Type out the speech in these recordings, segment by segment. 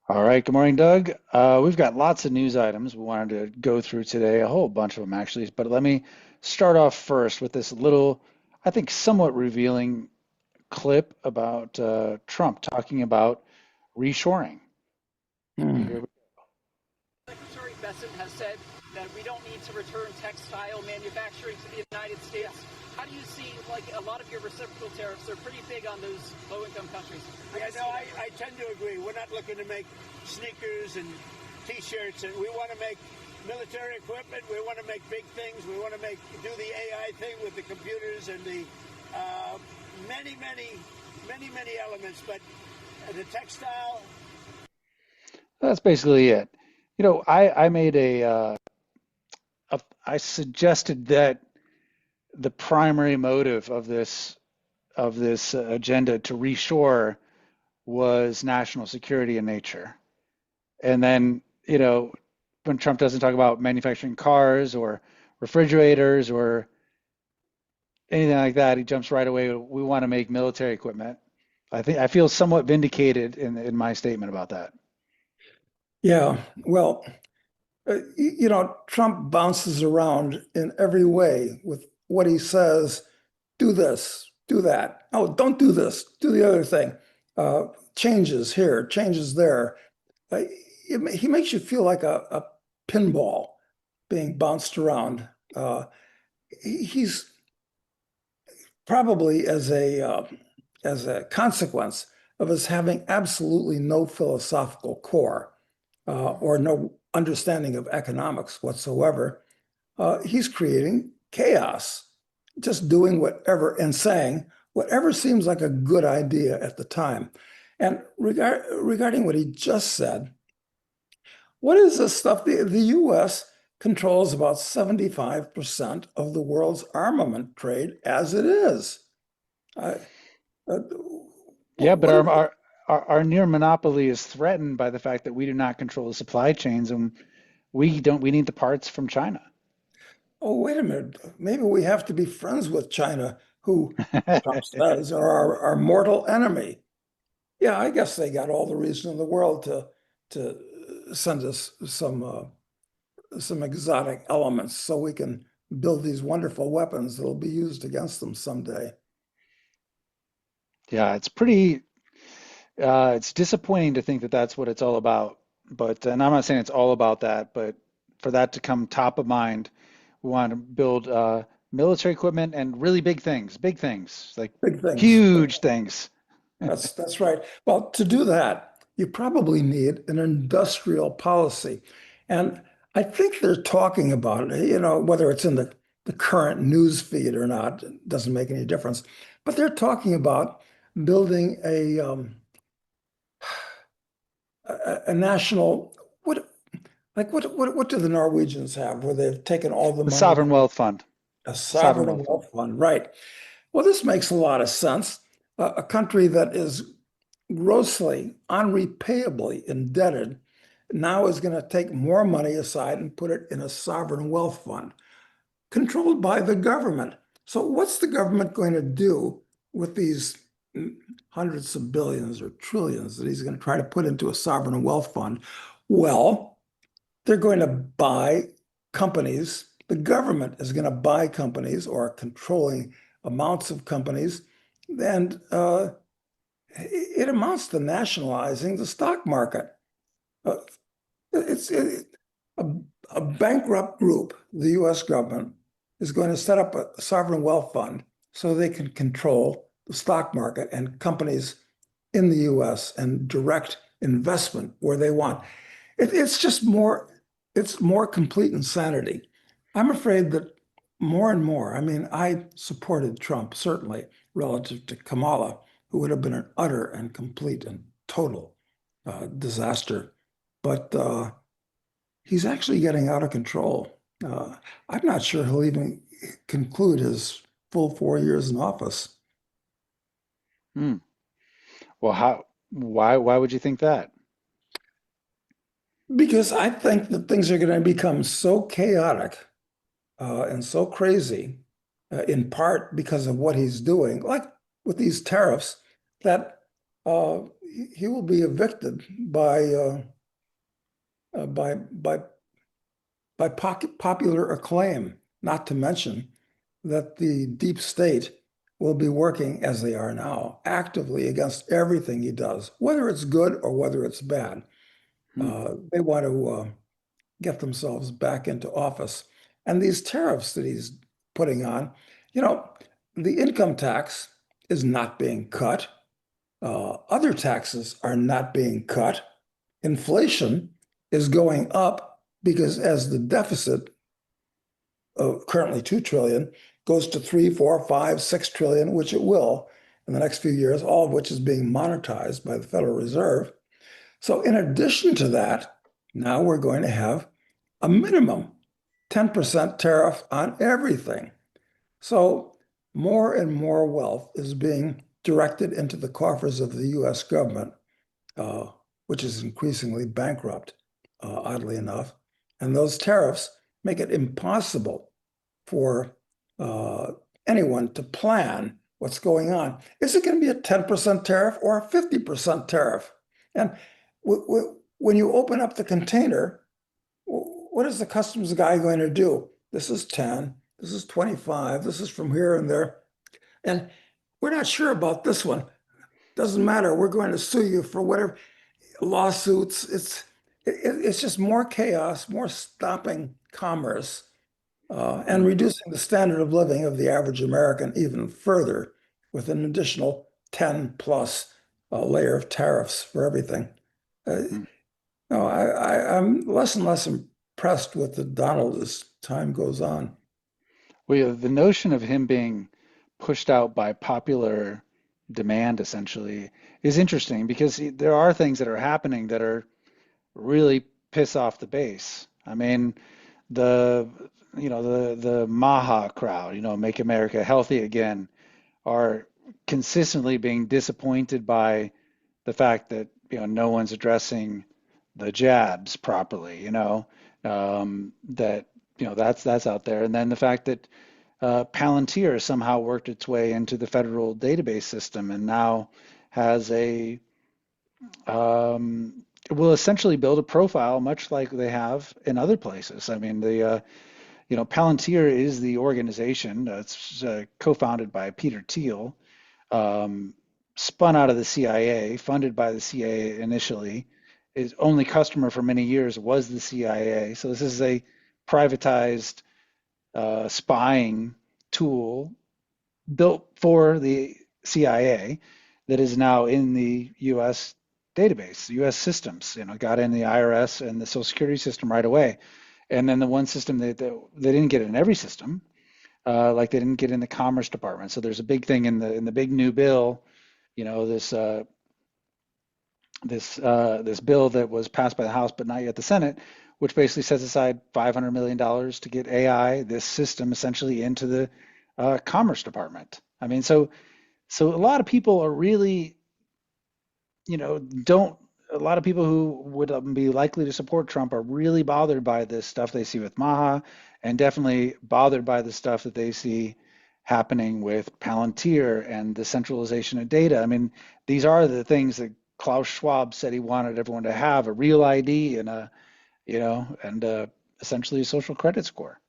All right, good morning, Doug. We've got lots of news items we wanted to go through today, a whole bunch of them actually, but let me start off first with this little, I think, somewhat revealing clip about Trump talking about reshoring. Hmm. Here we Secretary Bessent has said that we don't need to return textile manufacturing to the United States. How do you see, like, a lot of your reciprocal tariffs are pretty big on those low-income countries? Yeah, no, I tend to agree. We're not looking to make sneakers and T-shirts, and we want to make military equipment. We want to make big things. We want to do the AI thing with the computers and the many elements. But the textile. That's basically it. I made I suggested that the primary motive of this agenda to reshore was national security in nature. And then, when Trump doesn't talk about manufacturing cars or refrigerators or anything like that, he jumps right away. We want to make military equipment. I feel somewhat vindicated in my statement about that. Yeah, well, Trump bounces around in every way with what he says. Do this, do that. Oh, don't do this, do the other thing. Uh, Changes here, changes there. Uh, he makes you feel like a pinball being bounced around. He's probably as a consequence of us having absolutely no philosophical core or no understanding of economics whatsoever. He's creating chaos, just doing whatever and saying whatever seems like a good idea at the time. And regarding what he just said, what is this stuff? The US controls about 75% of the world's armament trade as it is. Uh, uh, Yeah, but what our is it? our our near monopoly is threatened by the fact that we do not control the supply chains, and we need the parts from China. Oh, wait a minute. Maybe we have to be friends with China, who Trump says are our mortal enemy. Yeah, I guess they got all the reason in the world to send us some exotic elements so we can build these wonderful weapons that'll be used against them someday. Yeah, it's disappointing to think that that's what it's all about. But, and I'm not saying it's all about that, but for that to come top of mind, we want to build military equipment and really big things, like Big things. huge things. That's right. Well, to do that, you probably need an industrial policy. And I think they're talking about it, whether it's in the current news feed or not, it doesn't make any difference. But they're talking about building a national, what what do the Norwegians have where they've taken all the The money sovereign that wealth fund. a Sovereign sovereign wealth fund. wealth fund, right? Well, this makes a lot of sense. A country that is grossly, unrepayably indebted now is going to take more money aside and put it in a sovereign wealth fund controlled by the government. So, what's the government going to do with these hundreds of billions or trillions that he's going to try to put into a sovereign wealth fund? Well, they're going to buy companies. The government is going to buy companies or controlling amounts of companies. And it amounts to nationalizing the stock market. Uh, it's a, a bankrupt group, the US government, is going to set up a sovereign wealth fund so they can control the stock market and companies in the US and direct investment where they want. It's just it's more complete insanity. I'm afraid that more and more, I mean, I supported Trump, certainly, relative to Kamala, who would have been an utter and complete and total disaster. But he's actually getting out of control. I'm not sure he'll even conclude his full 4 years in office. Hmm. Well, why would you think that? Because I think that things are going to become so chaotic and so crazy, in part because of what he's doing, like with these tariffs, that he will be evicted uh, by by by popular acclaim. Not to mention that the deep state will be working as they are now, actively against everything he does, whether it's good or whether it's bad. Hmm. They want to get themselves back into office. And these tariffs that he's putting on, you know, the income tax is not being cut. Other taxes are not being cut. Inflation is going up because as the deficit, currently 2 trillion, goes to 3, 4, 5, 6 trillion, which it will in the next few years, all of which is being monetized by the Federal Reserve. So in addition to that, now we're going to have a minimum 10% tariff on everything. So more and more wealth is being directed into the coffers of the US government, uh, which is increasingly bankrupt, oddly enough. And those tariffs make it impossible for uh, anyone to plan what's going on. Is it going to be a 10% tariff or a 50% tariff? And when you open up the container, what is the customs guy going to do? This is 10, this is 25, this is from here and there. And we're not sure about this one. Doesn't matter. We're going to sue you for whatever lawsuits. It's just more chaos, more stopping commerce, and reducing the standard of living of the average American even further with an additional 10 plus layer of tariffs for everything. Uh, Hmm. no, I'm less and less impressed with the Donald as time goes on. Well, yeah, the notion of him being pushed out by popular demand essentially is interesting because there are things that are happening that are really piss off the base. I mean, the the Maha crowd, Make America Healthy Again, are consistently being disappointed by the fact that no one's addressing the jabs properly. That that's out there, and then the fact that Palantir somehow worked its way into the federal database system and now has will essentially build a profile much like they have in other places. I mean, Palantir is the organization that's co-founded by Peter Thiel, um, spun out of the CIA, funded by the CIA initially. His only customer for many years was the CIA. So this is a privatized spying tool built for the CIA that is now in the U.S. database, U.S. systems. Got in the IRS and the Social Security system right away, and then the one system that they didn't get in every system, like they didn't get in the Commerce Department. So there's a big thing in the big new bill, this this bill that was passed by the House but not yet the Senate, which basically sets aside $500 million to get AI, this system essentially into the Commerce Department. I mean, so a lot of people are really, don't a lot of people who would be likely to support Trump are really bothered by this stuff they see with Maha, and definitely bothered by the stuff that they see happening with Palantir and the centralization of data. I mean, these are the things that Klaus Schwab said he wanted everyone to have: a real ID and essentially a social credit score.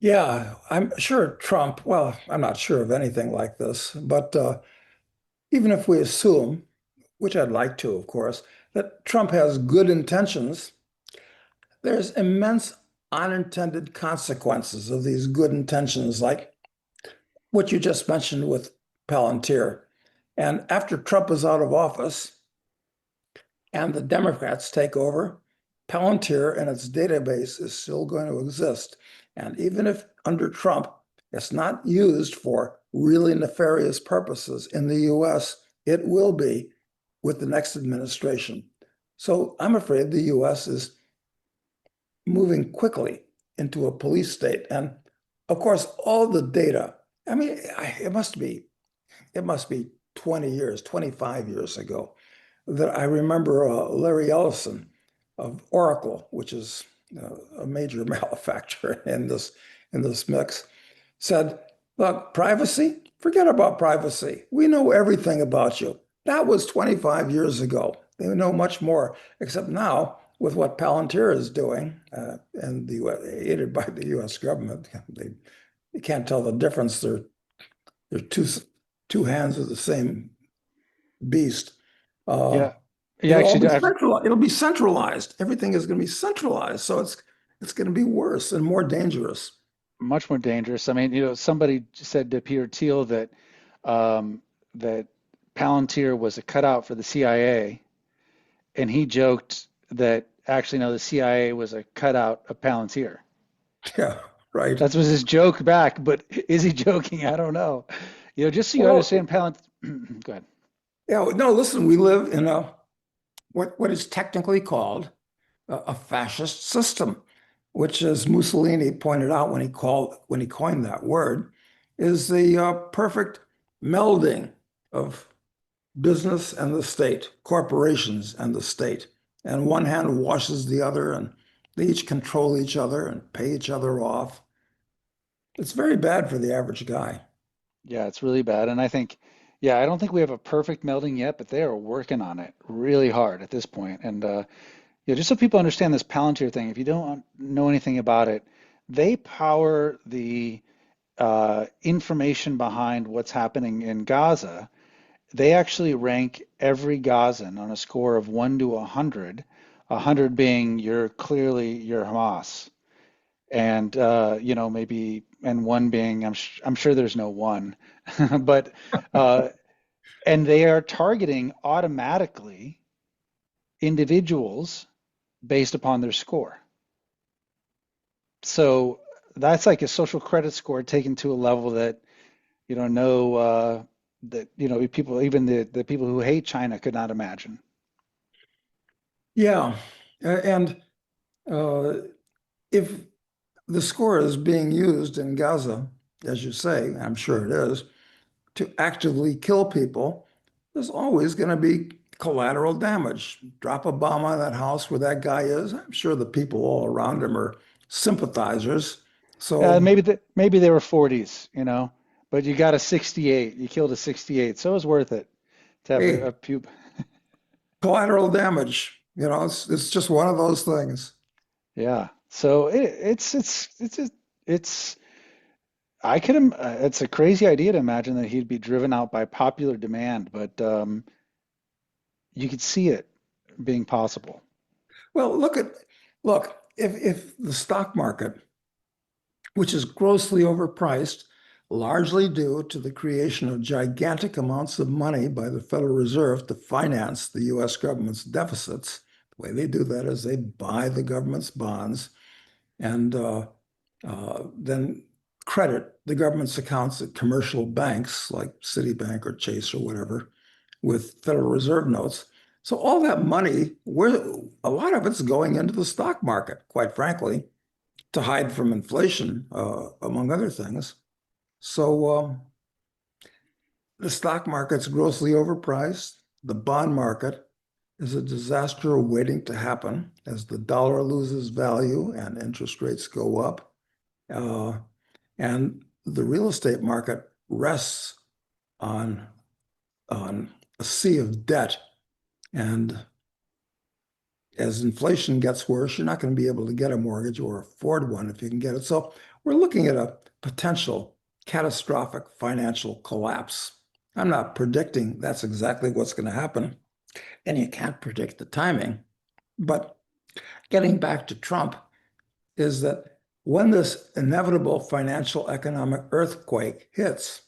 Yeah, I'm sure Trump, well, I'm not sure of anything like this, but even if we assume, which I'd like to, of course, that Trump has good intentions, there's immense unintended consequences of these good intentions, like what you just mentioned with Palantir. And after Trump is out of office and the Democrats take over, Palantir and its database is still going to exist. And even if under Trump, it's not used for really nefarious purposes in the US, it will be with the next administration. So I'm afraid the US is moving quickly into a police state. And of course, all the data, I mean, it must be 20 years, 25 years ago that I remember Larry Ellison of Oracle, which is a major malefactor in this mix, said, "Look, privacy, forget about privacy. We know everything about you. That was 25 years ago. They know much more, except now with what Palantir is doing, and the US, aided by the U.S. government, you can't tell the difference. They're two hands of the same beast. Uh, Yeah. Yeah, it'll all actually, be centralized. It'll be centralized. Everything is going to be centralized, so it's going to be worse and more dangerous. much more dangerous. I mean, somebody said to Peter Thiel that Palantir was a cutout for the CIA, and he joked that actually no, the CIA was a cutout of Palantir. Yeah, right. That was his joke back, but is he joking? I don't know. Just so you Well, understand, Palantir. Go ahead. yeah, no, listen, we live in what is technically called a fascist system, which, as Mussolini pointed out when he coined that word, is the perfect melding of business and the state, corporations and the state. And one hand washes the other, and they each control each other and pay each other off. It's very bad for the average guy. Yeah, it's really bad. And I think, yeah, I don't think we have a perfect melding yet, but they are working on it really hard at this point. And yeah, just so people understand this Palantir thing, if you don't know anything about it, they power the information behind what's happening in Gaza. They actually rank every Gazan on a score of 1 to 100, 100 being you're Hamas, and maybe and one being I'm sure there's no one, but uh, and they are targeting automatically individuals based upon their score. So that's like a social credit score taken to a level that no that people, even the people who hate China, could not imagine. Yeah. And uh, if the score is being used in Gaza, as you say, I'm sure it is, to actively kill people, there's always going to be collateral damage. Drop a bomb on that house where that guy is. I'm sure the people all around him are sympathizers. So, Maybe they were 40s, but you got a 68. You killed a 68, so it was worth it to have hey, a few. collateral damage, it's just one of those things. Yeah. So it's it's a crazy idea to imagine that he'd be driven out by popular demand, but you could see it being possible. Well, look, if the stock market, which is grossly overpriced, largely due to the creation of gigantic amounts of money by the Federal Reserve to finance the US government's deficits. The way they do that is they buy the government's bonds and then credit the government's accounts at commercial banks like Citibank or Chase or whatever with Federal Reserve notes. So all that money, a lot of it's going into the stock market, quite frankly, to hide from inflation, among other things. So the stock market's grossly overpriced. The bond market is a disaster waiting to happen as the dollar loses value and interest rates go up. Uh, and the real estate market rests on, on a sea of debt. And as inflation gets worse, you're not going to be able to get a mortgage or afford one if you can get it. So we're looking at a potential catastrophic financial collapse. I'm not predicting that's exactly what's going to happen, and you can't predict the timing. But getting back to Trump is that when this inevitable financial economic earthquake hits,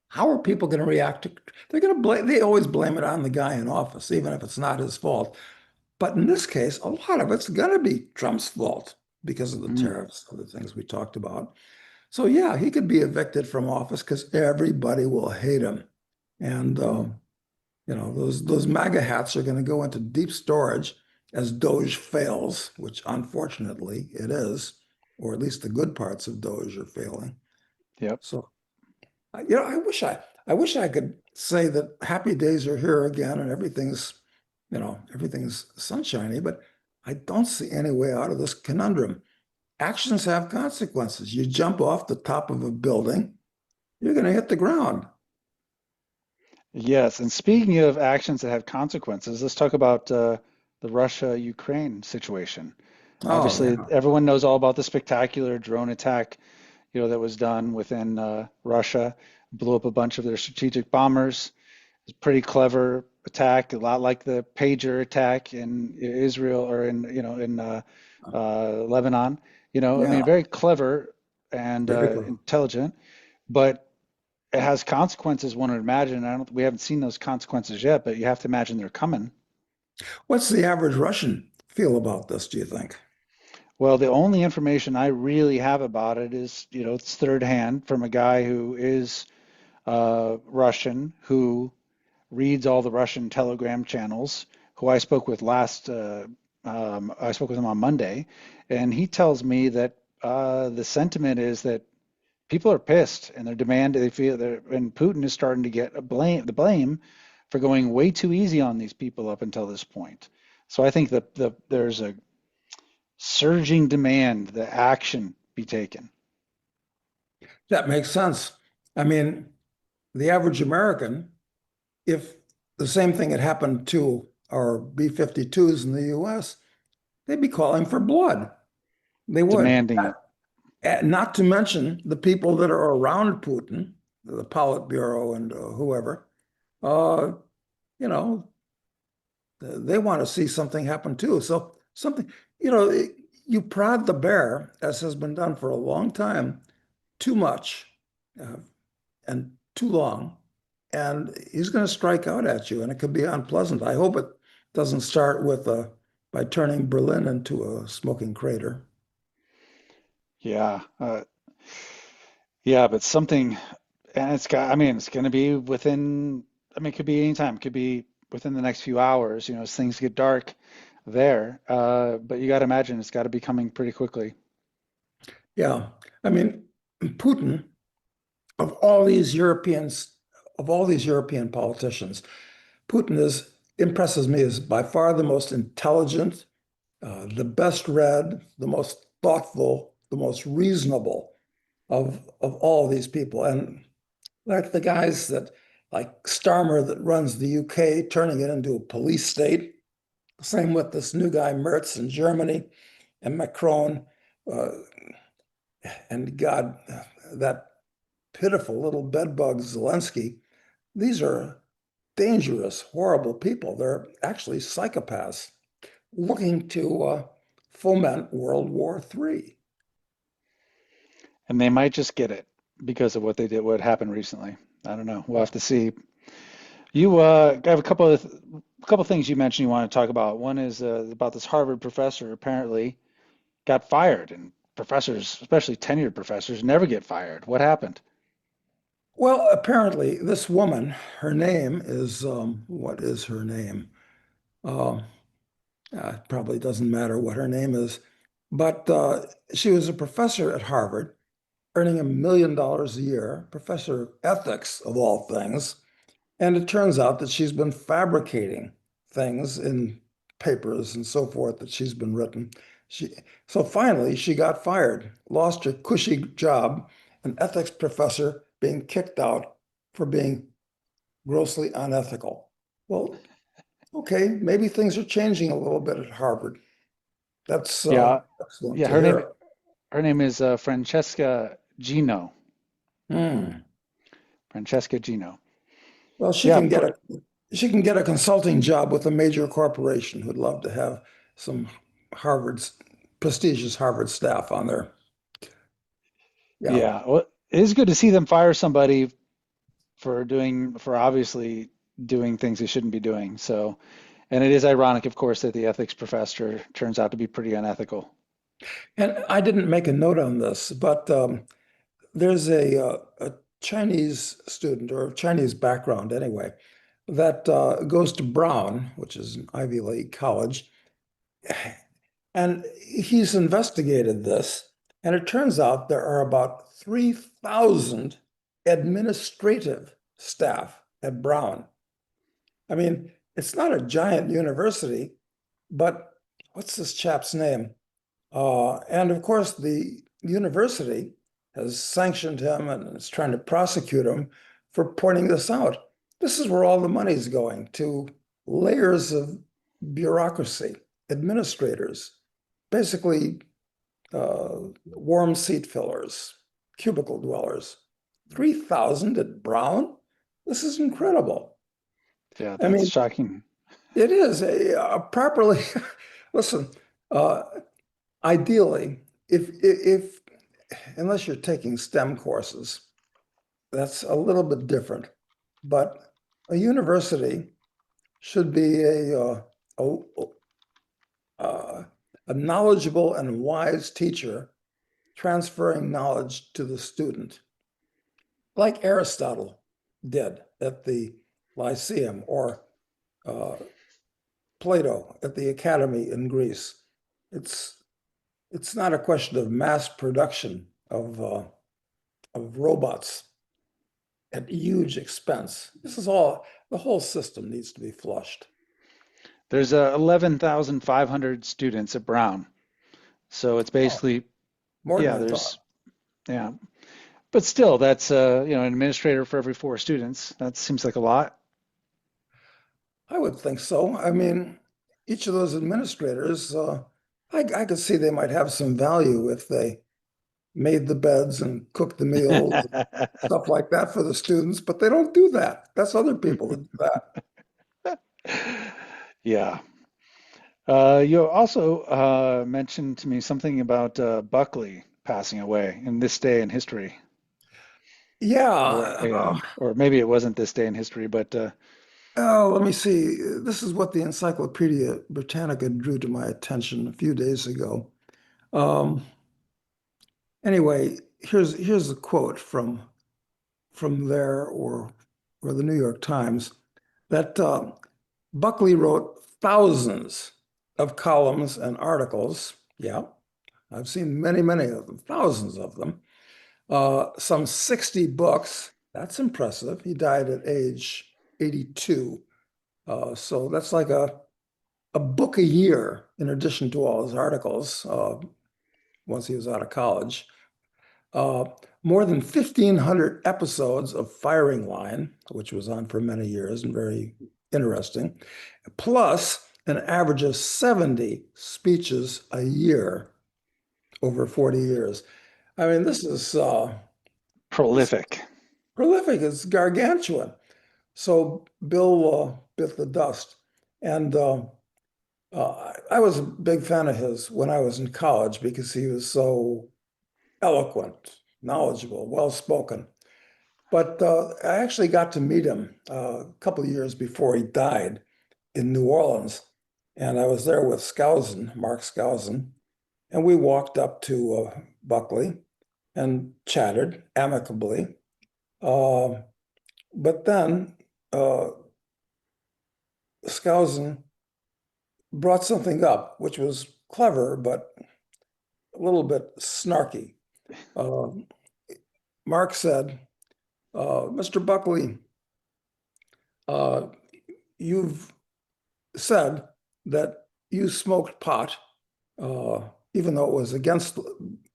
how are people going to react to? They're going to blame. They always blame it on the guy in office, even if it's not his fault. But in this case, a lot of it's going to be Trump's fault because of the Mm, tariffs, other things we talked about. So yeah, he could be evicted from office because everybody will hate him. And mm, those MAGA hats are going to go into deep storage as Doge fails, which unfortunately it is, or at least the good parts of Doge are failing. yep. So I wish I could say that happy days are here again and everything's sunshiny, but I don't see any way out of this conundrum. Actions have consequences. You jump off the top of a building, you're going to hit the ground. Yes, and speaking of actions that have consequences, let's talk about the Russia-Ukraine situation. Oh, Obviously, yeah. everyone knows all about the spectacular drone attack, that was done within Russia, blew up a bunch of their strategic bombers. It's a pretty clever attack, a lot like the pager attack in Israel or in Lebanon. I Yeah, mean, very clever and very clever. intelligent, but it has consequences, one would imagine. We haven't seen those consequences yet, but you have to imagine they're coming. What's the average Russian feel about this, do you think? Well, the only information I really have about it is, it's third hand from a guy who is Russian, who reads all the Russian Telegram channels, who I spoke with him on Monday, and he tells me that the sentiment is that people are pissed and they feel that, and Putin is starting to get the blame for going way too easy on these people up until this point. So I think that there's a surging demand that action be taken. That makes sense. I mean, the average American, if the same thing had happened to our B-52s in the US, they'd be calling for blood. They would. Demanding it. Not to mention the people that are around Putin, the Politburo and whoever, uh, you know, they want to see something happen too. So something, you prod the bear, as has been done for a long time, too much uh, and too long, and he's going to strike out at you, and it could be unpleasant. I hope it doesn't start with by turning Berlin into a smoking crater. Yeah. Yeah, but something, and I mean, it's going to be within, I mean, it could be anytime. It could be within the next few hours, as things get dark there. But you got to imagine it's got to be coming pretty quickly. Yeah, I mean, Putin of all these Europeans, of all these European politicians, Putin is impresses me as by far the most intelligent, the best read, the most thoughtful, the most reasonable of all these people. And like the guys that like Starmer that runs the UK, turning it into a police state. Same with this new guy Merz in Germany and Macron, uh, and God, that pitiful little bedbug Zelensky. These are dangerous, horrible people. They're actually psychopaths looking to foment World War III. And they might just get it because of what happened recently. I don't know. We'll have to see. You have a couple of things you mentioned you want to talk about. One is about this Harvard professor apparently got fired, and professors, especially tenured professors, never get fired. What happened? Well, apparently, this woman, her name is, what is her name? Uh, it probably doesn't matter what her name is, but she was a professor at Harvard, earning $1 million a year, professor of ethics of all things. And it turns out that she's been fabricating things in papers and so forth that she's been written. She, so finally, she got fired, lost her cushy job, an ethics professor being kicked out for being grossly unethical. Well, okay, maybe things are changing a little bit at Harvard. That's Yeah, excellent yeah. to Her name hear. her name is Francesca Gino. Hmm. Francesca Gino. Well, Yeah, she can get a consulting job with a major corporation who'd love to have some Harvard's prestigious Harvard staff on there. Yeah. yeah. Well, it is good to see them fire somebody for obviously doing things they shouldn't be doing. So, and it is ironic, of course, that the ethics professor turns out to be pretty unethical. And I didn't make a note on this, but there's a Chinese student or Chinese background anyway that goes to Brown, which is an Ivy League college, and he's investigated this. And it turns out there are about 3,000 administrative staff at Brown. I mean, it's not a giant university, but what's this chap's name? And of course, the university has sanctioned him and is trying to prosecute him for pointing this out. This is where all the money is going, to layers of bureaucracy, administrators, basically warm seat fillers, cubicle dwellers. 3,000 at Brown? This is incredible. Yeah, I that's mean, shocking. it is a properly, listen, uh, ideally, if unless you're taking STEM courses, that's a little bit different. But a university should be a, uh, a knowledgeable and wise teacher transferring knowledge to the student, like Aristotle did at the Lyceum, or uh, Plato at the Academy in Greece. It's it's not a question of mass production of robots at huge expense. This is all, the whole system needs to be flushed. There's 11,500 students at Brown. So it's Oh, basically, more than yeah, I thought. yeah. But still, that's, an administrator for every four students. That seems like a lot. I would think so. I mean, each of those administrators, I could see they might have some value if they made the beds and cooked the meals, stuff like that for the students, but they don't do that. That's other people that do that. Yeah. You also mentioned to me something about Buckley passing away in this day in history, or Yeah. or maybe it wasn't this day in history, but Oh, let me see. This is what the Encyclopedia Britannica drew to my attention a few days ago. Um, anyway, here's a quote from there, or the New York Times, that Buckley wrote thousands of columns and articles. Yeah, I've seen many, many of them, thousands of them. Some 60 books. That's impressive. He died at age 82. So that's like a book a year in addition to all his articles once he was out of college. Uh, More than 1,500 episodes of Firing Line, which was on for many years and very interesting, plus an average of 70 speeches a year over 40 years. I mean, this is prolific. prolific. It's gargantuan. So Bill bit the dust. And I was a big fan of his when I was in college because he was so eloquent, knowledgeable, well spoken. But I actually got to meet him a couple of years before he died in New Orleans. And I was there with Skousen, Mark Skousen, and we walked up to Buckley and chatted amicably. Uh, but then uh, Skousen brought something up, which was clever, but a little bit snarky. Uh, Mark said, Mr. Buckley, uh, you've said that you smoked pot, even though it was against,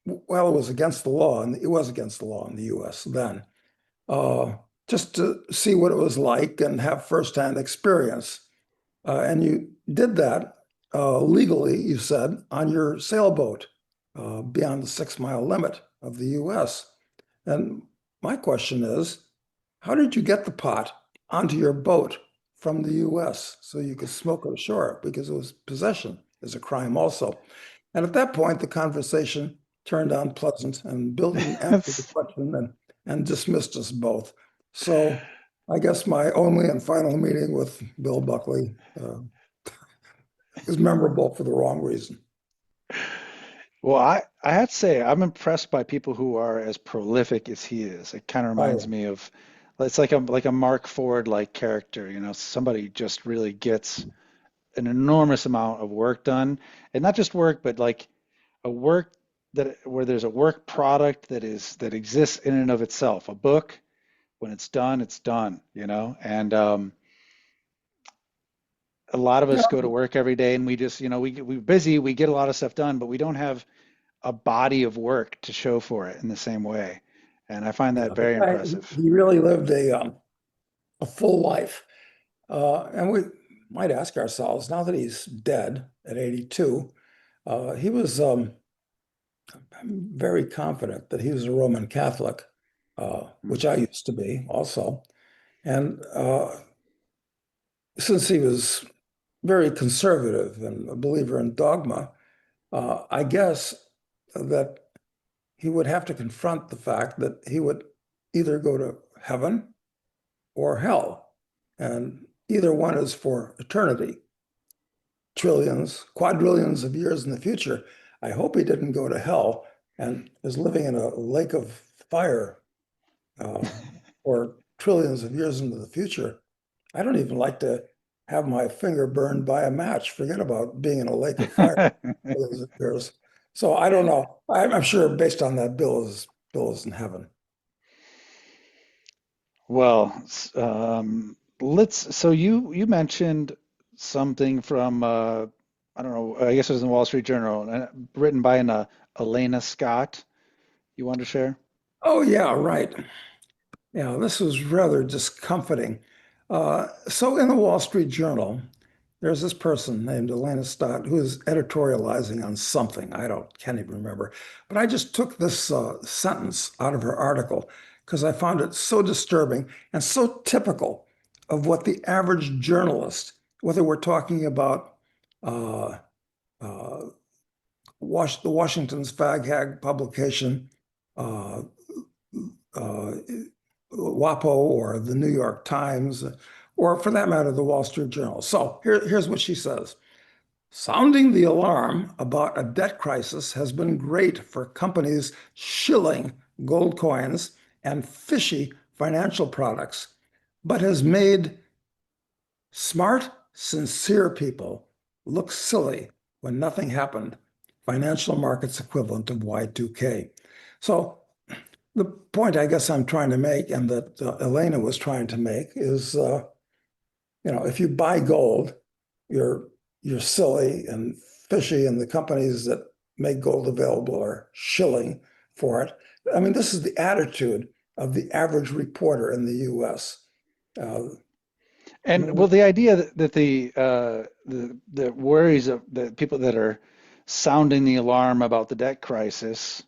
well, it was against the law, and it was against the law in the US then, just to see what it was like and have firsthand experience. And you did that legally, you said, on your sailboat beyond the 6 mile limit of the US. And my question is, how did you get the pot onto your boat from the US so you could smoke it ashore? Because it was possession is a crime also. And at that point, the conversation turned unpleasant, and Bill didn't answer the question and dismissed us both. So I guess my only and final meeting with Bill Buckley is memorable for the wrong reason. Well, I have to say, I'm impressed by people who are as prolific as he is. It kind of reminds Oh, me of, it's like a Mark Ford like character, somebody just really gets an enormous amount of work done, and not just work, but like a work that where there's a work product that exists in and of itself. A book, when it's done. And a lot of yeah, us go to work every day, and we just, we're busy, we get a lot of stuff done, but we don't have a body of work to show for it in the same way. And I find yeah. that The very guy, impressive. he really lived a full life. And we might ask ourselves, now that he's dead at 82, he was very confident that he was a Roman Catholic, which I used to be also. And since he was very conservative and a believer in dogma, I guess that he would have to confront the fact that he would either go to heaven or hell. And either one is for eternity, trillions, quadrillions of years in the future. I hope he didn't go to hell and is living in a lake of fire uh, or trillions of years into the future. I don't even like to have my finger burned by a match. Forget about being in a lake of fire for trillions of years. So I don't know. I'm sure based on that, Bill is in heaven. Well, let's. So you mentioned something from I don't know. I guess it was in the Wall Street Journal, written by an Elena Scott. You want to share? Oh yeah, right. Yeah, this was rather discomforting. So in the Wall Street Journal, there's this person named Elena Stott who is editorializing on something. Can't even remember. But I just took this sentence out of her article because I found it so disturbing and so typical of what the average journalist, whether we're talking about uh, uh, the Washington's Fag Hag publication, uh, uh, WAPO or the New York Times, or for that matter, the Wall Street Journal. So here's what she says. Sounding the alarm about a debt crisis has been great for companies shilling gold coins and fishy financial products, but has made smart, sincere people look silly when nothing happened. Financial markets equivalent of Y2K. So the point I guess I'm trying to make, and that Elena was trying to make, is if you buy gold, you're silly and fishy, and the companies that make gold available are shilling for it. I mean, this is the attitude of the average reporter in the U.S. Uh, I And mean, well, the idea that the worries of the people that are sounding the alarm about the debt crisis,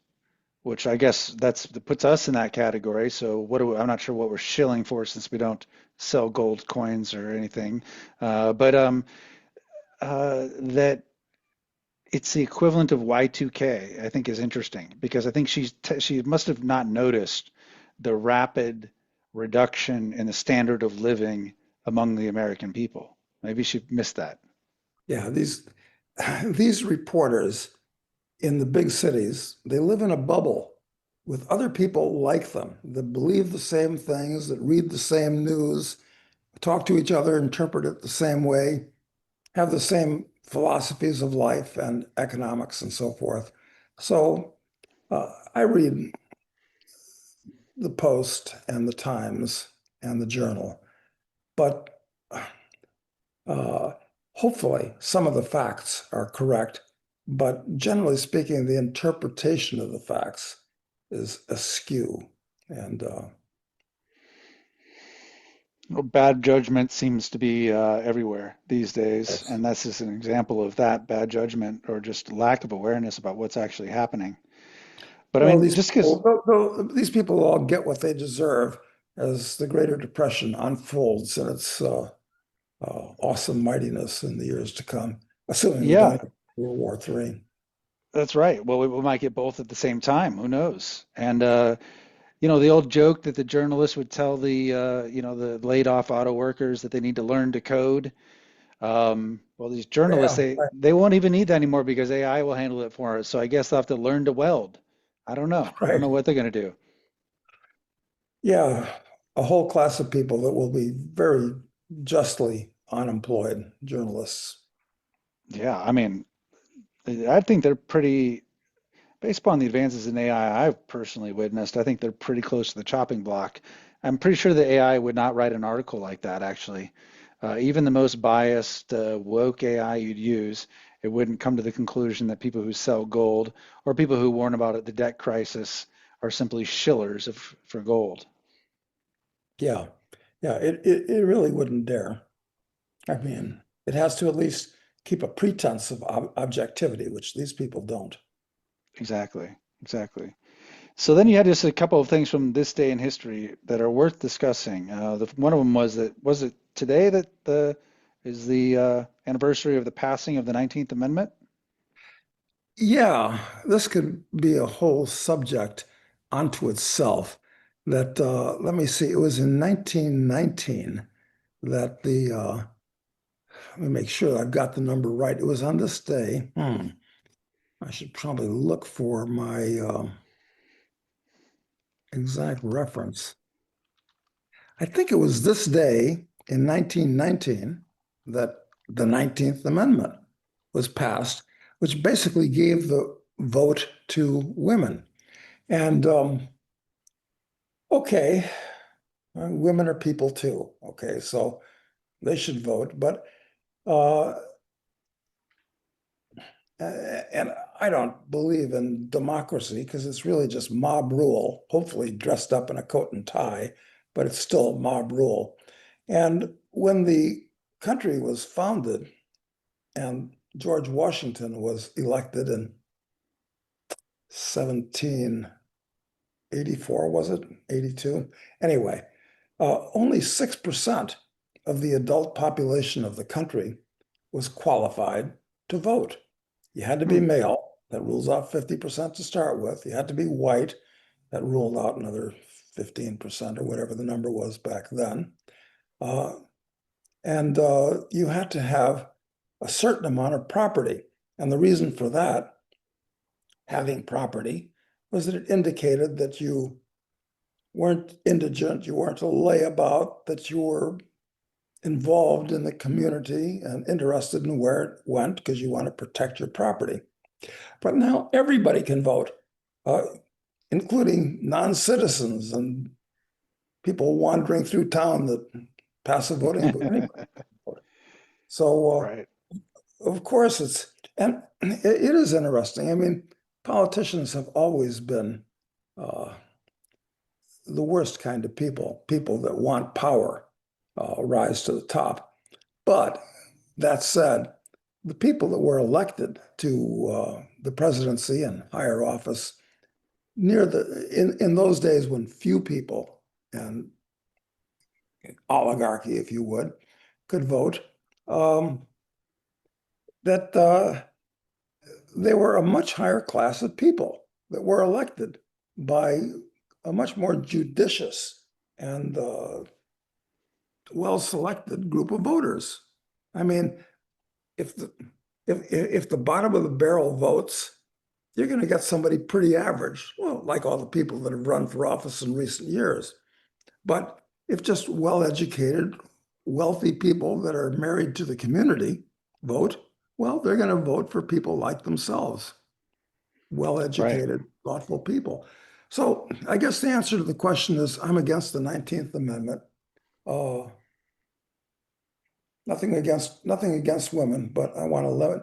which I guess that puts us in that category. So I'm not sure what we're shilling for since we don't sell gold coins or anything. But that it's the equivalent of Y2K, I think is interesting because I think she must have not noticed the rapid reduction in the standard of living among the American people. Maybe she missed that. yeah, these reporters in the big cities, they live in a bubble with other people like them that believe the same things, that read the same news, talk to each other, interpret it the same way, have the same philosophies of life and economics and so forth. So I read the Post and the Times and the Journal, but uh, hopefully some of the facts are correct. But generally speaking, the interpretation of the facts is askew. And Well, bad judgment seems to be everywhere these days, yes. and this is an example of that bad judgment or just lack of awareness about what's actually happening. But I Well, mean, just because, these people all get what they deserve as the Greater Depression unfolds in its awesome mightiness in the years to come, assuming we don't yeah, have World War III. that's right. Well, we might get both at the same time. Who knows? And the old joke that the journalists would tell the laid off auto workers that they need to learn to code. Well, these journalists, Yeah, they won't even need that anymore because AI will handle it for us. So I guess they'll have to learn to weld. I don't know. I don't know right. what they're going to do. Yeah, a whole class of people that will be very justly unemployed, journalists. Yeah, I mean, I think they're pretty, based upon the advances in AI I've personally witnessed, I think they're pretty close to the chopping block. I'm pretty sure the AI would not write an article like that, actually. Even the most biased, woke AI you'd use, it wouldn't come to the conclusion that people who sell gold or people who warn about it, the debt crisis are simply shillers for gold. Yeah. Yeah, it really wouldn't dare. I mean, it has to at least keep a pretense of objectivity, which these people don't. Exactly, exactly. So then you had just a couple of things from this day in history that are worth discussing. One of them was it today that the is the anniversary of the passing of the 19th Amendment? Yeah, this could be a whole subject unto itself. That let me see, it was in 1919 that let me make sure I've got the number right. It was on this day. I should probably look for my exact reference. I think it was this day in 1919 that the 19th Amendment was passed, which basically gave the vote to women. And okay, women are people too. Okay, so they should vote. But uh, and I don't believe in democracy because it's really just mob rule, hopefully dressed up in a coat and tie, but it's still mob rule. And when the country was founded and George Washington was elected in 1784, was it? 82? Anyway, only 6% of the adult population of the country was qualified to vote. You had to be Hmm, male, that rules out 50% to start with. You had to be white, that ruled out another 15% or whatever the number was back then. Uh, and you had to have a certain amount of property. And the reason for that, having property, was that it indicated that you weren't indigent, you weren't a layabout, that you were involved in the community and interested in where it went because you want to protect your property. But now everybody can vote, uh, including non-citizens and people wandering through town that passive voting, but anybody can vote. So, right. of course, and it is interesting. I mean, politicians have always been uh, the worst kind of people, people that want power, rise to the top. But that said, the people that were elected to the presidency and higher office in those days when few people and oligarchy, if you would, could vote, um, that they were a much higher class of people that were elected by a much more judicious and well-selected group of voters. I mean, if the if the bottom of the barrel votes, you're going to get somebody pretty average. Well, like all the people that have run for office in recent years. But if just well-educated, wealthy people that are married to the community vote, well, they're going to vote for people like themselves, Right. well-educated, thoughtful people. So I guess the answer to the question is I'm against the 19th Amendment. Uh, nothing against women, but I want to limit.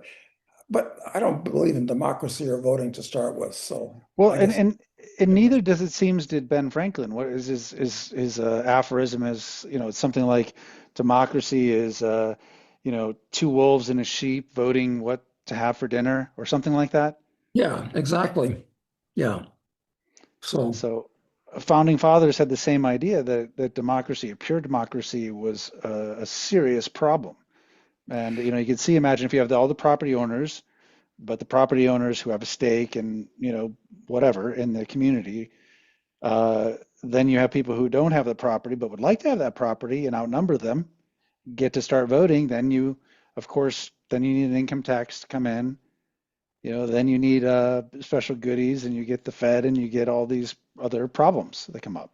But I don't believe in democracy or voting to start with. So Well, I guess and neither does it seems did Ben Franklin. What is his aphorism is, it's something like democracy is two wolves and a sheep voting what to have for dinner or something like that. yeah, exactly. Yeah. So So founding fathers had the same idea that democracy, a pure democracy, was a serious problem. And you can see, imagine if you have all the property owners, but the property owners who have a stake and whatever in the community, then you have people who don't have the property but would like to have that property and outnumber them, get to start voting. Then of course, then you need an income tax to come in. Then you need special goodies, and you get the Fed, and you get all these other problems that come up.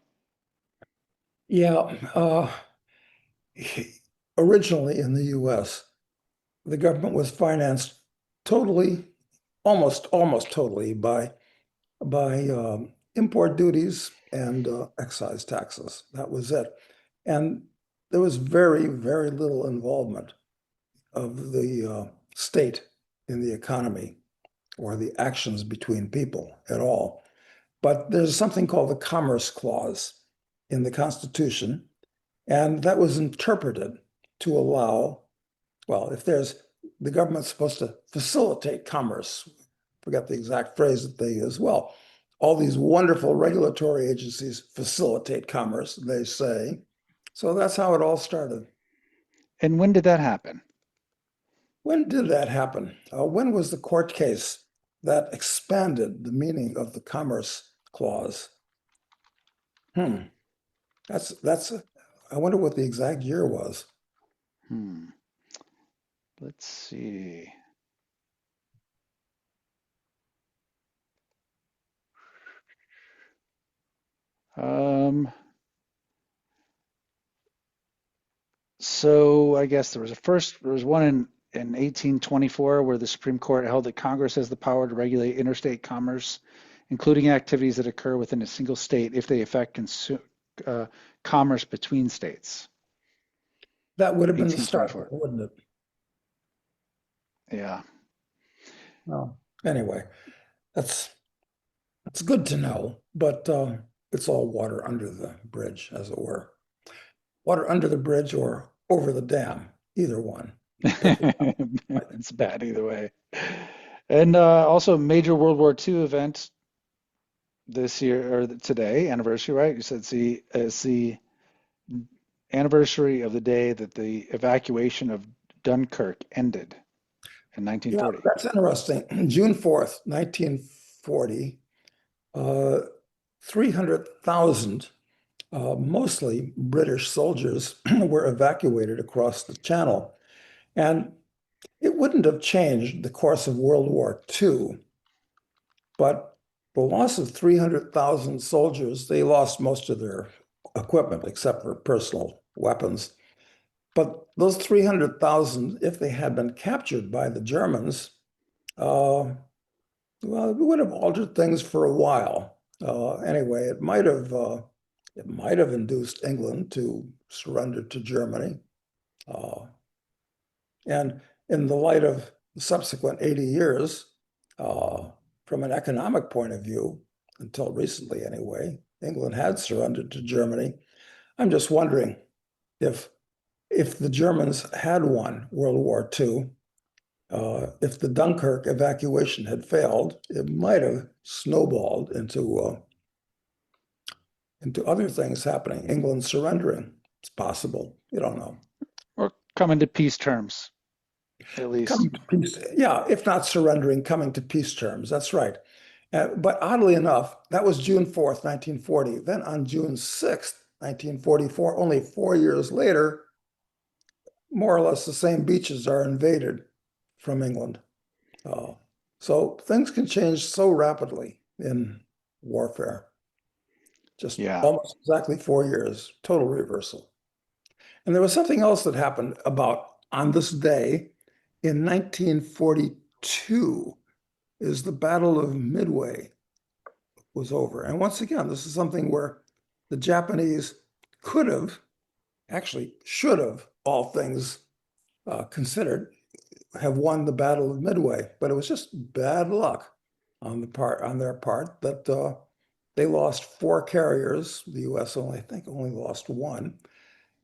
yeah, originally in the US, the government was financed totally, almost totally by import duties and excise taxes. That was it. And there was very, very little involvement of the state in the economy or the actions between people at all. But there's something called the Commerce Clause in the Constitution, And that was interpreted to allow, well, if the government's supposed to facilitate commerce, forget the exact phrase that they use. Well, all these wonderful regulatory agencies facilitate commerce, they say. So that's how it all started. And when did that happen? When did that happen? When was the court case that expanded the meaning of the Commerce Clause? Hmm. That's. I wonder what the exact year was. Hmm. Let's see. So I guess there was one in 1824 where the Supreme Court held that Congress has the power to regulate interstate commerce, including activities that occur within a single state if they affect commerce between states. That would have been the start, 1824. wouldn't it? Yeah. Well, anyway, that's good to know, but it's all water under the bridge, as it were. Water under the bridge or over the dam, either one. Pick it up. It's bad either way. And also major World War II event this year or today, anniversary, right? You said it's the anniversary of the day that the evacuation of Dunkirk ended in Yeah, 1940. that's interesting. June 4th, 1940, 300,000, mostly British soldiers, were evacuated across the channel. And it wouldn't have changed the course of World War II, but the loss of 300,000 soldiers, they lost most of their equipment except for personal weapons. But those 300,000, if they had been captured by the Germans, well, it would have altered things for a while. Anyway, it might have induced England to surrender to Germany. Uh, and in the light of the subsequent 80 years, from an economic point of view, until recently anyway, England had surrendered to Germany. I'm just wondering if the Germans had won World War II, if the Dunkirk evacuation had failed, it might have snowballed into other things happening. England surrendering. It's possible. You don't know. Or coming to peace terms, at least. Coming to peace, yeah, if not surrendering, coming to peace terms. That's right. But oddly enough, that was June 4th, 1940. Then on June 6th, 1944, only 4 years later, more or less the same beaches are invaded from England. Uh, so things can change so rapidly in warfare. Just Yeah. almost exactly 4 years, total reversal. And there was something else that happened about on this day in 1942 is the Battle of Midway was over. And once again, this is something where the Japanese could have, actually should have, all things considered, have won the Battle of Midway, but it was just bad luck on their part that they lost 4 carriers. The U.S. I think, only lost one,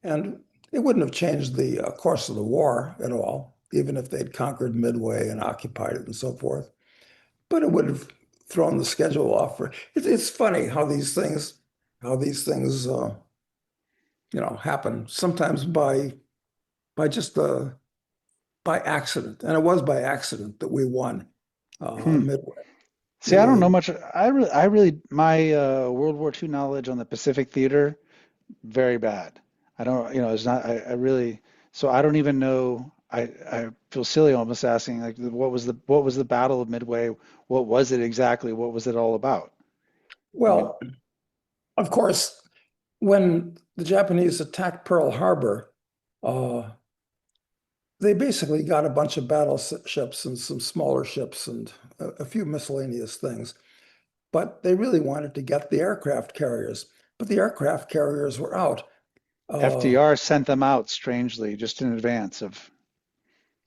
and it wouldn't have changed the course of the war at all, even if they'd conquered Midway and occupied it and so forth. But it would have thrown the schedule off. It's funny how these things, happen sometimes just by accident, and it was by accident that we won Hmm. Midway. See, I don't Midway. know much. My World War II knowledge on the Pacific Theater, very bad. I don't, it's not, I really, so I don't even know. I feel silly almost asking, like, what was the Battle of Midway? What was it exactly? What was it all about? I mean, Well, of course, when the Japanese attacked Pearl Harbor, uh, they basically got a bunch of battleships and some smaller ships and a few miscellaneous things. But they really wanted to get the aircraft carriers. But the aircraft carriers were out. Uh, FDR sent them out strangely, just in advance of.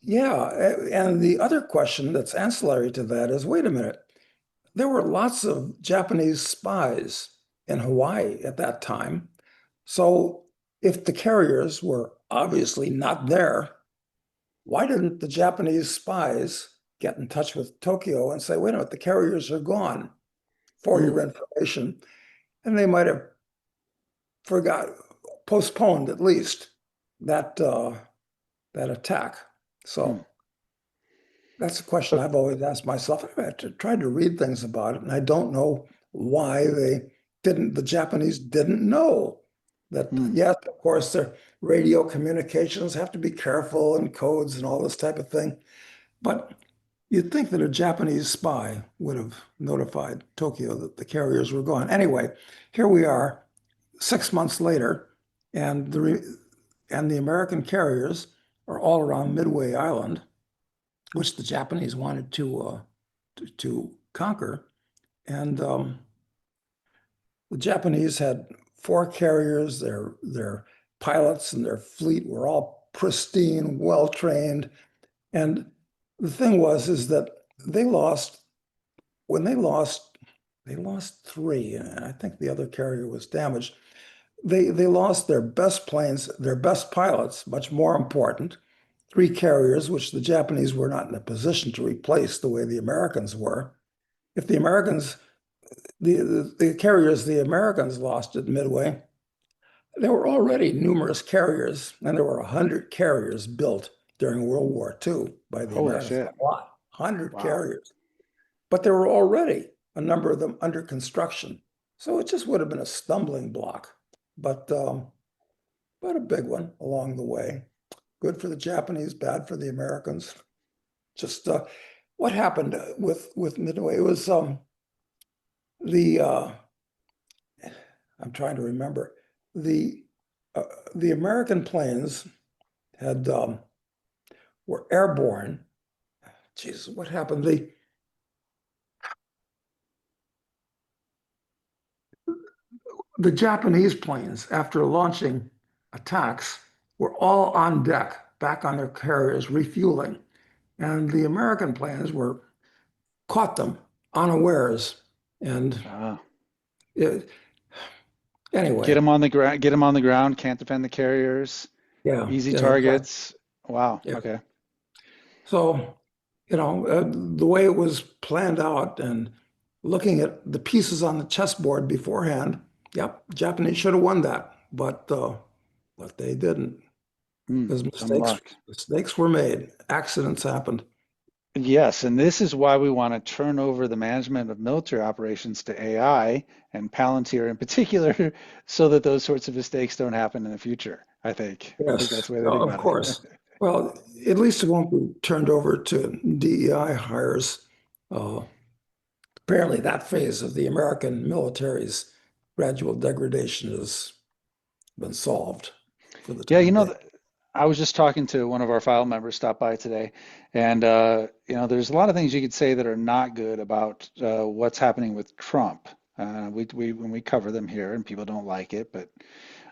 yeah, and the other question that's ancillary to that is, wait a minute, there were lots of Japanese spies in Hawaii at that time. So if the carriers were obviously not there, why didn't the Japanese spies get in touch with Tokyo and say, wait a minute, the carriers are gone for Mm, your information? And they might have postponed at least that that attack. mm. So that's a question But I've always asked myself. Tried to read things about it, and I don't know why the Japanese didn't know that, mm, yes, of course, their radio communications have to be careful and codes and all this type of thing. But you'd think that a Japanese spy would have notified Tokyo that the carriers were gone. Anyway, here we are 6 months later, and the American carriers are all around Midway Island, which the Japanese wanted to conquer. And the Japanese had 4 carriers. Their pilots and their fleet were all pristine, well trained. And the thing was is that they lost when they lost 3, and I think the other carrier was damaged. They lost their best planes, their best pilots, much more important, 3 carriers, which the Japanese were not in a position to replace the way the Americans were. If the Americans, the carriers the Americans lost at Midway, there were already numerous carriers, and there were 100 carriers built during World War II by the holy Americans. shit. A lot, 100 Wow. carriers. But there were already a number of them under construction. So it just would have been a stumbling block, but a big one along the way. Good for the Japanese, bad for the Americans. Just what happened with Midway? It was the I'm trying to remember the uh, the American planes had were airborne. Jesus, what happened? The Japanese planes, after launching attacks, were all on deck, back on their carriers, refueling, and the American planes were caught them unawares, and Ah. it, Get anyway, them on the ground. Get them on the ground. Can't defend the carriers. yeah, Easy yeah, exactly. targets. Wow. Yeah. Okay. So, the way it was planned out and looking at the pieces on the chessboard beforehand, yep, Japanese should have won that, but they didn't because Some luck. mistakes were made, accidents happened. Yes, and this is why we want to turn over the management of military operations to AI and Palantir in particular, so that those sorts of mistakes don't happen in the future. I think that's Yes, the way to think of about it. course. Well, at least it won't be turned over to DEI hires. Uh, Apparently, that phase of the American military's gradual degradation has been solved for the Yeah, time being. I was just talking to one of our file members stopped by today, and there's a lot of things you could say that are not good about what's happening with Trump. We when we cover them here, and people don't like it, but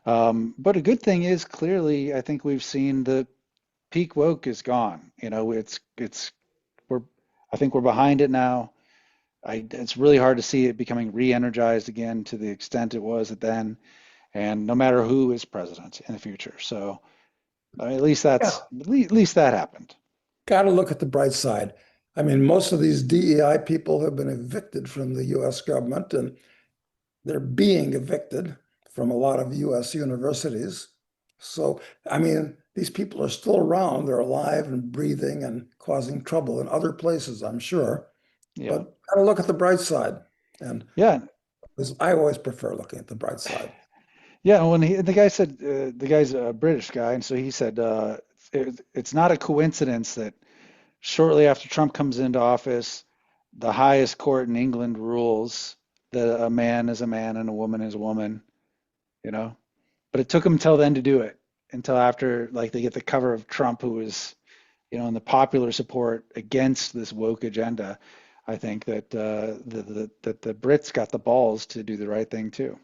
a good thing is clearly, I think we've seen the peak woke is gone. It's we're I think we're behind it now. It's really hard to see it becoming re-energized again to the extent it was then, and no matter who is president in the future. So. At least Yeah, at least that happened. got to look at the bright side. I mean, most of these DEI people have been evicted from the US government, and they're being evicted from a lot of US universities. So, I mean, these people are still around. They're alive and breathing and causing trouble in other places, I'm sure. Yeah. But got to look at the bright side. And Yeah. I always prefer looking at the bright side. Yeah. When the guy said, the guy's a British guy, and so he said, it's not a coincidence that shortly after Trump comes into office, the highest court in England rules that a man is a man and a woman is a woman, you know? But it took them until then to do it, until after, like, they get the cover of Trump, who was, and the popular support against this woke agenda. I think that that the Brits got the balls to do the right thing too.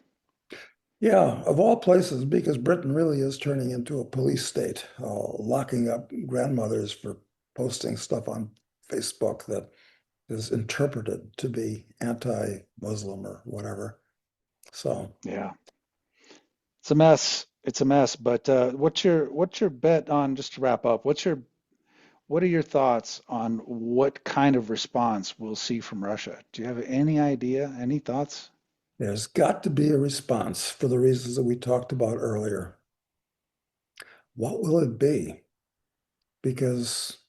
Yeah, of all places, because Britain really is turning into a police state, locking up grandmothers for posting stuff on Facebook that is interpreted to be anti-Muslim or whatever. So, Yeah, it's a mess. it's a mess. But what's your bet on, just to wrap up? What are your thoughts on what kind of response we'll see from Russia? Do you have any idea? Any thoughts? There's got to be a response for the reasons that we talked about earlier. What will it be? Because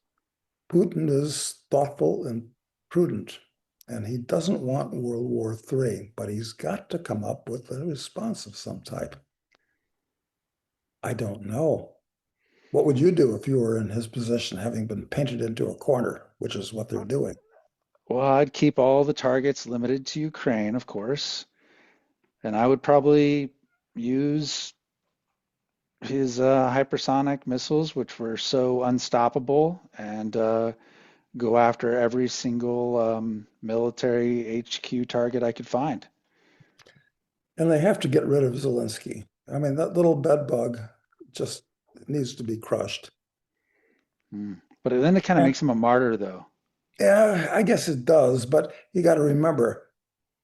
Putin is thoughtful and prudent, and he doesn't want World War III, but he's got to come up with a response of some type. I don't know. What would you do if you were in his position, having been painted into a corner, which is what they're doing? Well, I'd keep all the targets limited to Ukraine, of course, and I would probably use his hypersonic missiles, which were so unstoppable, and go after every single military HQ target I could find. And they have to get rid of Zelensky. I mean, that little bedbug just needs to be crushed. But then it kind of And makes him a martyr, though. yeah, I guess it does, but you got to remember,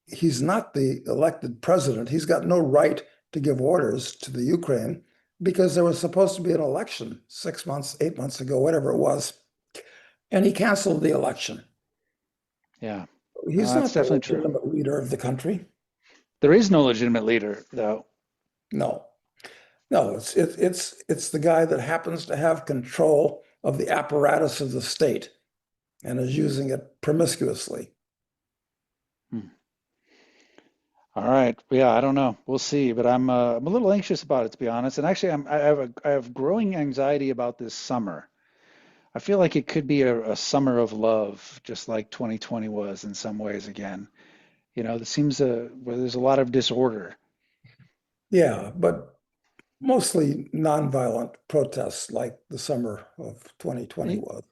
he's not the elected president. He's got no right to give orders to the Ukraine because there was supposed to be an election 6 months, 8 months ago, whatever it was, and he canceled the election. Yeah, He's that's not the definitely true. legitimate leader of the country. There is no legitimate leader, though. No, no, it's the guy that happens to have control of the apparatus of the state and is using it promiscuously. Hmm. All right. Yeah, I don't know. We'll see, but I'm a little anxious about it, to be honest. And actually, I have growing anxiety about this summer. I feel like it could be a summer of love, just like 2020 was in some ways again. There seems where there's a lot of disorder. Yeah, but mostly nonviolent protests like the summer of 2020 E- was,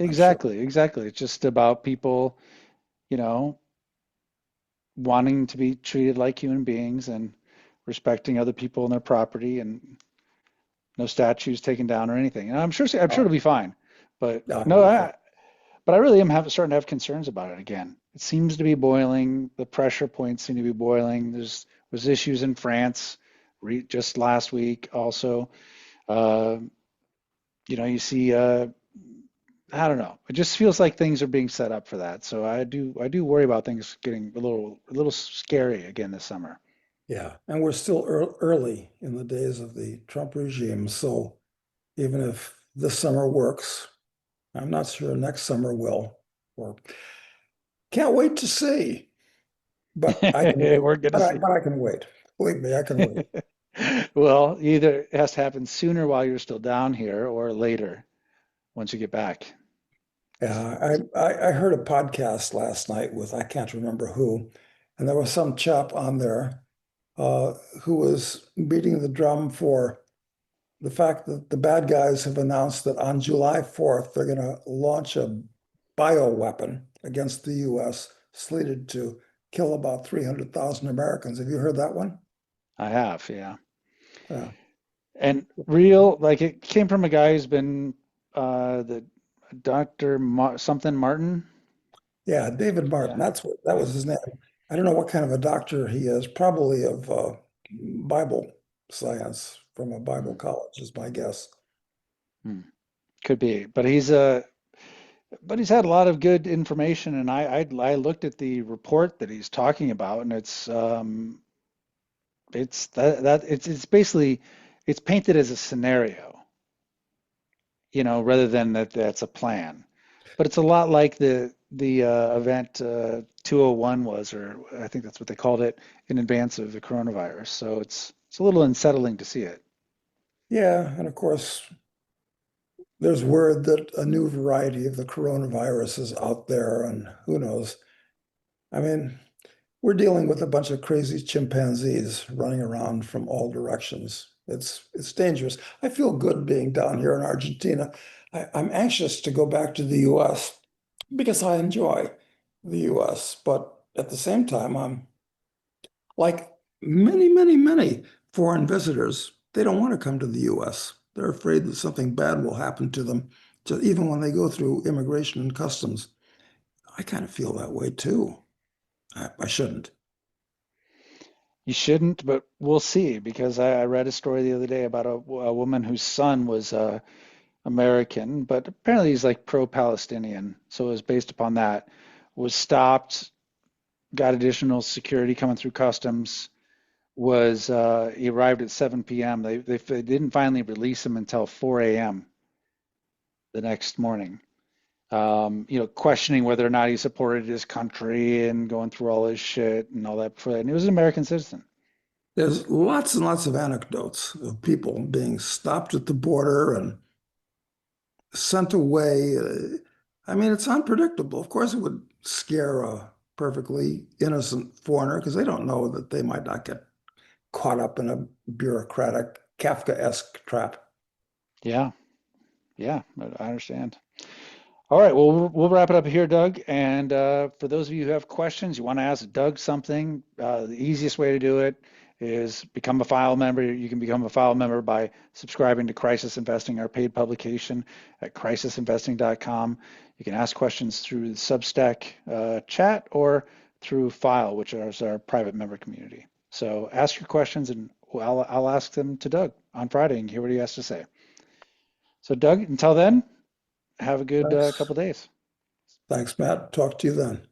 I'm sure. Exactly, exactly. It's just about people, you know, wanting to be treated like human beings and respecting other people and their property, and no statues taken down or anything. And I'm sure Oh, it'll be fine. But yeah, no, it'll be fine. but I really am starting to have concerns about it again. It seems to be boiling. The pressure points seem to be boiling. Was issues in France just last week also. Uh, you see, I don't know. It just feels like things are being set up for that. So I do worry about things getting a little scary again this summer. Yeah, and we're still early in the days of the Trump regime. So even if this summer works, I'm not sure next summer will. Or can't wait to see. But I can wait. We're gonna see. But I can wait. Believe me, I can wait. Well, either it has to happen sooner while you're still down here or later once you get back. Yeah, I heard a podcast last night with I can't remember who, and there was some chap on there uh, who was beating the drum for the fact that the bad guys have announced that on July 4th they're going to launch a bioweapon against the U.S. slated to kill about 300,000 Americans. Have you heard that one? I have, yeah. Yeah, And real, like it came from a guy who's been the Dr. Something Martin. yeah, David Martin. Yeah, That yeah. was his name. I don't know what kind of a doctor he is. Probably of Bible science from a Bible Hmm, college is my guess. hmm. Could be, but he's had a lot of good information, and I looked at the report that he's talking about, and it's that it's basically it's painted as a scenario, rather than that's a plan. But it's a lot like the event 201 was, or I think that's what they called it in advance of the coronavirus. So it's a little unsettling to see it. Yeah, and of course, there's word that a new variety of the coronavirus is out there, and who knows? I mean, we're dealing with a bunch of crazy chimpanzees running around from all directions. It's dangerous. I feel good being down here in Argentina. I'm anxious to go back to the US because I enjoy the US, but at the same time, I'm like many, many, many foreign visitors. They don't want to come to the US. They're afraid that something bad will happen to them, just even when they go through immigration and customs. I kind of feel that way too. I shouldn't. You shouldn't, but we'll see because I read a story the other day about a woman whose son was American, but apparently he's like pro-Palestinian. So it was based upon that. Was stopped, got additional security coming through customs. He arrived at 7 p.m. They didn't finally release him until 4 a.m. the next morning. Questioning whether or not he supported his country and going through all his shit and all that before that. And he was an American citizen. There's lots and lots of anecdotes of people being stopped at the border and sent away. I mean, it's unpredictable. Of course, it would scare a perfectly innocent foreigner because they don't know that they might not get caught up in a bureaucratic Kafkaesque trap. Yeah, yeah, I understand. All right, well, we'll wrap it up here, Doug. And for those of you who have questions, you want to ask Doug something, the easiest way to do it is become a file member. You can become a file member by subscribing to Crisis Investing, our paid publication at crisisinvesting.com. You can ask questions through the Substack chat or through File, which is our private member community. So ask your questions, and I'll ask them to Doug on Friday and hear what he has to say. So, Doug, until then, have a good Thanks. couple days. Thanks, Matt. Talk to you then.